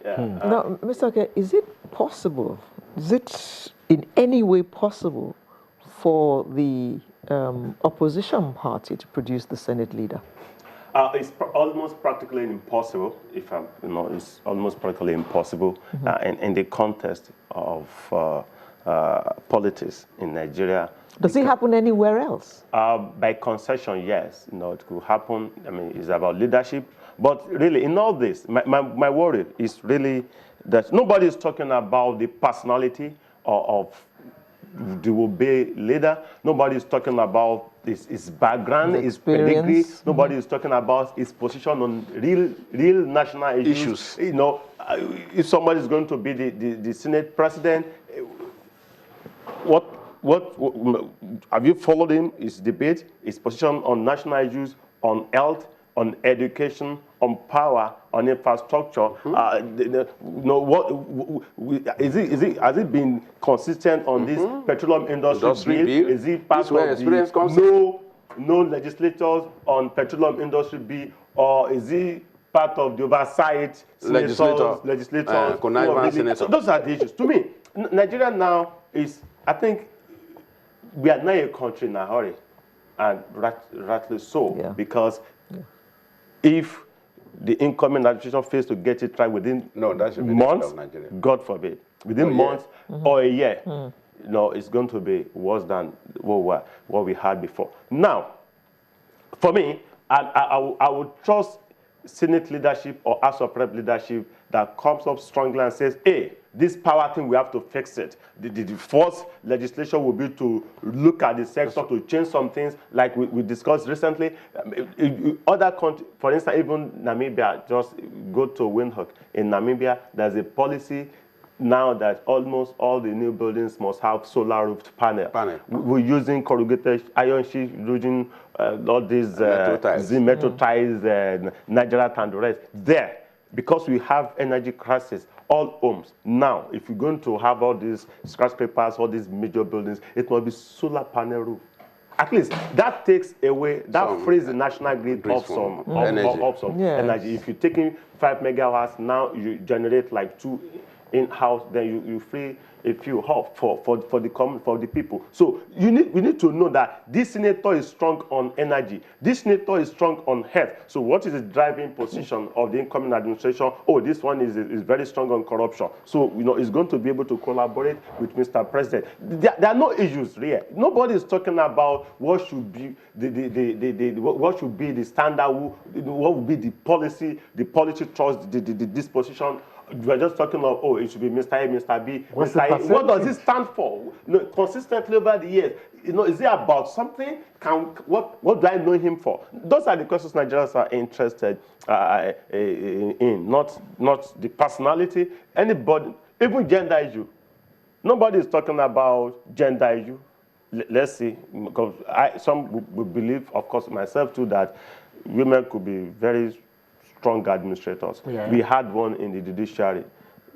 Now, Mr. Oke, is it possible, is it in any way possible for the opposition party to produce the Senate leader? It's almost practically impossible, it's almost practically impossible in the context of politics in Nigeria. Does it happen anywhere else? By concession, yes. It could happen. I mean, it's about leadership. But really, in all this, my worry is really that nobody is talking about the personality of the Obe leader. Nobody is talking about his background, his pedigree. Nobody is talking about his position on real national issues. If somebody is going to be the Senate president, what have you followed him? His debate, his position on national issues, on health, on education, on power, on infrastructure. Has it been consistent on this petroleum industry bill? Is it part of the no legislators on petroleum industry bill, or is it part of the oversight legislators? So those are the issues. To me, Nigeria now is, I think, we are not a country in a hurry, and rightly so, because if the incoming administration fails to get it right within months, God forbid, within months or a year, it's going to be worse than what we had before. Now, for me, I would trust Senate leadership or House of Rep leadership that comes up strongly and says, hey, this power thing, we have to fix it. The first legislation will be to look at the sector, to change some things, like we discussed recently. Other countries, for instance, even Namibia, just go to Windhoek. In Namibia, there's a policy now that almost all the new buildings must have solar roofed panel. We're using corrugated iron sheet, using all these metro ties, Nigeria and the rest. There, because we have energy crisis, all homes. Now, if you're going to have all these skyscrapers, all these major buildings, it must be solar panel roof. At least that takes away, that frees the national grid of some energy. If you're taking 5 megawatts, now you generate like 2 in-house, then you free a few off for the people. So we need to know that this senator is strong on energy. This senator is strong on health. So what is the driving position of the incoming administration? Oh, this one is very strong on corruption. So it's going to be able to collaborate with Mr. President. There are no issues here. Nobody is talking about what should be what should be the standard, what would be the policy choice, the disposition. We're just talking about, oh, it should be Mr. A, Mr. B, Mr. A. What does it stand for? Consistently over the years, is it about something? What do I know him for? Those are the questions Nigerians are interested in, not the personality. Anybody, even gender issue. Nobody is talking about gender issue. Let's see, because some will believe, of course, myself too, that women could be very strong administrators. We had one in the judiciary.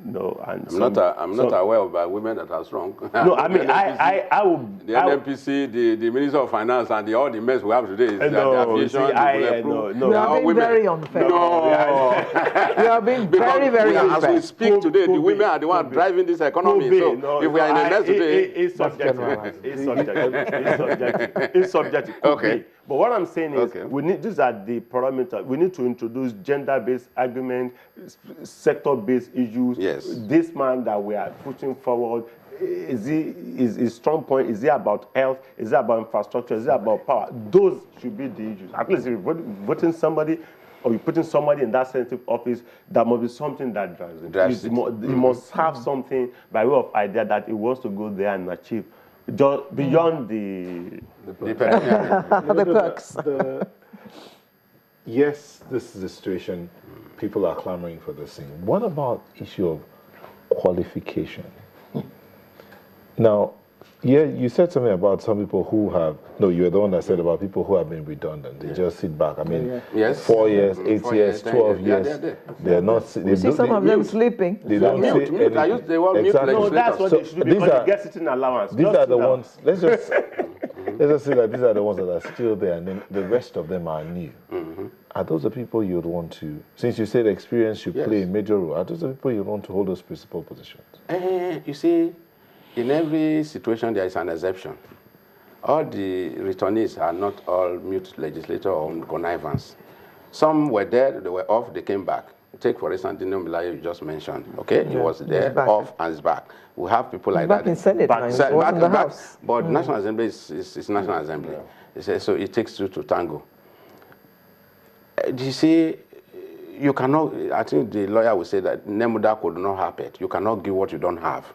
And I'm not aware of women that are strong. No, I mean, I would. The NNPC, the Minister of Finance, and all the mess we have today is the aviation. You are being very unfair. No. You are being very, very unfair. As we speak today, the women are the ones driving this economy. So if we are in a mess today, it's subjective. It's subjective. Okay. But what I'm saying is, these are the parameters. We need to introduce gender-based argument, sector-based issues. Yes. This man that we are putting forward, is his strong point? Is it about health? Is it about infrastructure? Is it about power? Those should be the issues. At least if you're voting somebody, or you're putting somebody in that sensitive office, that must be something that drives it. He must have something by way of idea that he wants to go there and achieve. Just beyond the perks. Yes, this is the situation. People are clamoring for this thing. What about issue of qualification? Now, you said something about some people who have, no, you were the one that said about people who have been redundant. They just sit back. I mean, 4 years, 8 years, 12 years. They're not. You see some of them sleeping. They don't say I use the word mute. No, that's what they should be, because they get sitting allowance. These are the ones. Let's just. let's just say that these are the ones that are still there, and then the rest of them are new. Are those the people you'd want to, since you said experience should play a major role, are those the people you'd want to hold those principal positions? You see, in every situation there is an exception. All the returnees are not all mute legislators or connivance. Some were there, they were off, they came back. Take, for instance, Dino Melaye you just mentioned, okay? Yeah, he was there, off, and is back. We have people like that. Back in Senate, back in the House. But National Assembly is National Assembly. Yeah. So it takes two to tango. You see, you cannot, I think the lawyer will say that Nemuda could not happen. You cannot give what you don't have.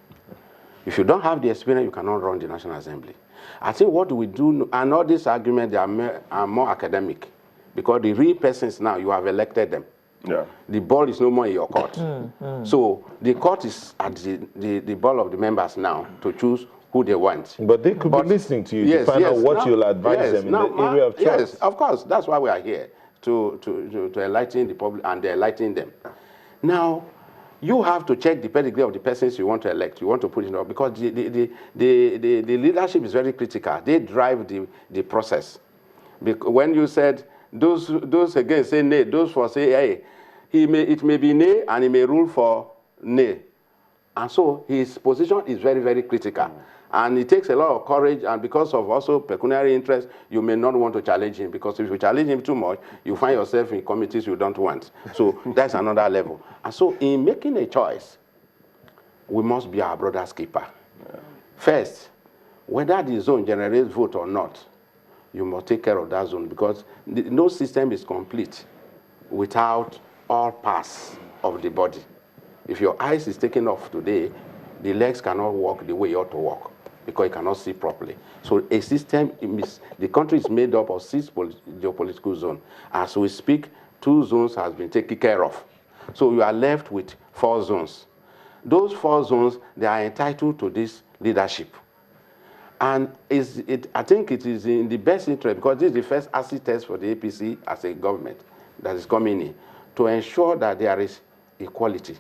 If you don't have the experience, you cannot run the National Assembly. I think what we do, and all these arguments, they are more academic, because the real persons now, you have elected them. Yeah. The ball is no more in your court. So the court is at the ball of the members now to choose who they want. But they could be listening to you to find out what you'll advise them in the area of choice. Yes, of course. That's why we are here, to enlighten the public and enlighten them. Now, you have to check the pedigree of the persons you want to elect, you want to put in, because the leadership is very critical. They drive the process. When you said, those again say nay, those for say hey, it may be nay and he may rule for nay. And so his position is very, very critical. And it takes a lot of courage, and because of also pecuniary interest, you may not want to challenge him, because if you challenge him too much, you find yourself in committees you don't want. So that's another level. And so in making a choice, we must be our brother's keeper. First, whether the zone generates vote or not, you must take care of that zone, because no system is complete without all parts of the body. If your eyes is taken off today, the legs cannot walk the way you ought to walk, because you cannot see properly. So a system, the country is made up of 6 geopolitical zones. As we speak, 2 zones has been taken care of. So you are left with 4 zones. Those 4 zones, they are entitled to this leadership. And I think it is in the best interest, because this is the first acid test for the APC as a government that is coming in, to ensure that there is equality,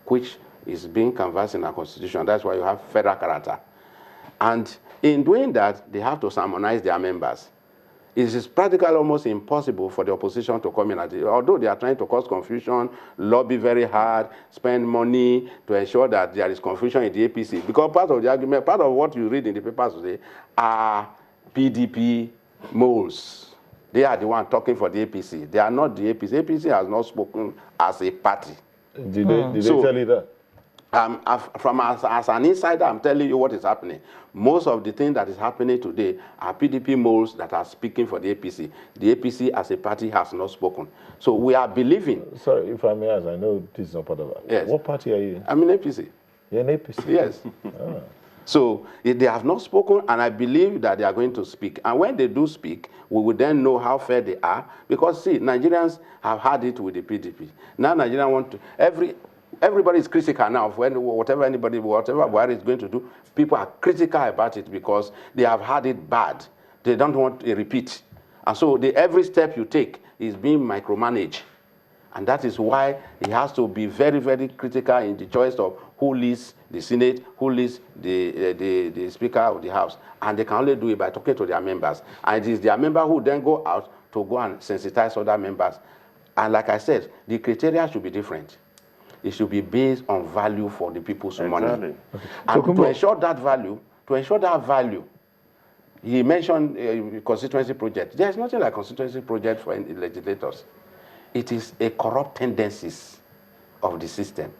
which is being canvassed in our constitution. That's why you have federal character. And in doing that, they have to sermonize their members. It is practically almost impossible for the opposition to come in, although they are trying to cause confusion, lobby very hard, spend money to ensure that there is confusion in the APC. Because part of the argument, part of what you read in the papers today are PDP moles. They are the ones talking for the APC. They are not the APC. APC has not spoken as a party. Did they tell you that? As an insider, I'm telling you what is happening. Most of the things that is happening today are PDP moles that are speaking for the APC. The APC as a party has not spoken. So we are believing. Sorry, if I may ask, I know this is not part of that. Yes. What party are you in? I'm in APC. You're in APC? Yes. So they have not spoken, and I believe that they are going to speak. And when they do speak, we will then know how fair they are. Because, see, Nigerians have had it with the PDP. Now Nigerians want to... Everybody is critical now of whatever Buhari is going to do. People are critical about it because they have had it bad. They don't want a repeat. And so every step you take is being micromanaged. And that is why he has to be very, very critical in the choice of who leads the Senate, who leads the Speaker of the House. And they can only do it by talking to their members. And it is their member who then go out to go and sensitize other members. And like I said, the criteria should be different. It should be based on value for the people's money. Okay. And so to ensure that value, he mentioned a constituency project. There is nothing like constituency project for any legislators. It is a corrupt tendencies of the system.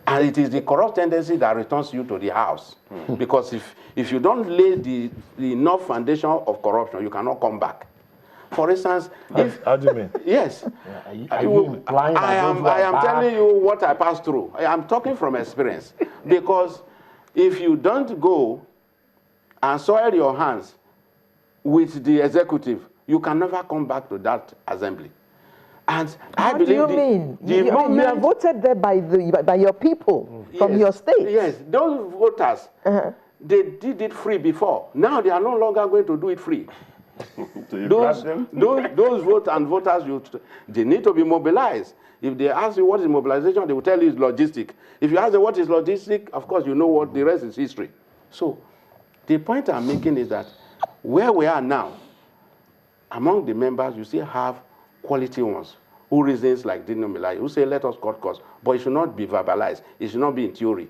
And it is the corrupt tendency that returns you to the house. Because if you don't lay the enough foundation of corruption, you cannot come back. For instance, how do you mean? Yes. I am telling you what I passed through. I am talking from experience. Because if you don't go and soil your hands with the executive, you can never come back to that assembly. And I believe what do you mean? You are voted there by your people from your state. Yes, those voters, they did it free before. Now they are no longer going to do it free. those voters, they need to be mobilized. If they ask you what is mobilization, they will tell you it's logistic. If you ask them what is logistic, of course you know what the rest is history. So the point I'm making is that Where we are now, among the members, you still have quality ones who reasons like Dino Milai, who say, let us cut costs, but it should not be verbalized. It should not be in theory.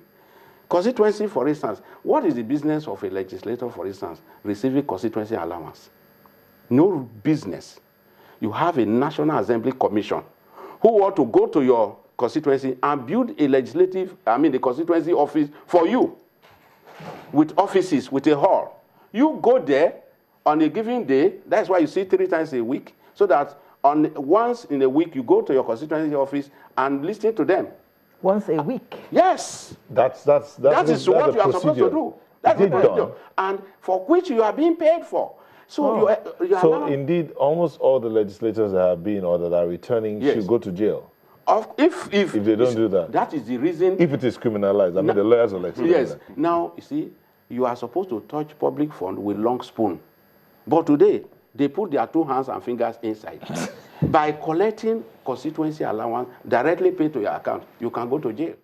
Constituency, for instance, what is the business of a legislator, for instance, receiving constituency allowance? No business. You have a National Assembly Commission who want to go to your constituency and build a the constituency office for you, with offices, with a hall. You go there on a given day. That's why you see 3 times a week, so that once in a week you go to your constituency office and listen to them. Once a week? Yes. That is what you are supposed to do. That's what you do. And for which you are being paid for. So so indeed, almost all the legislators that have been or that are returning should go to jail. If they don't do that. That is the reason. If it is criminalized, I mean, the lawyers will explain that. Now, you see, you are supposed to touch public fund with long spoon. But today, they put their 2 hands and fingers inside. By collecting constituency allowance directly paid to your account, you can go to jail.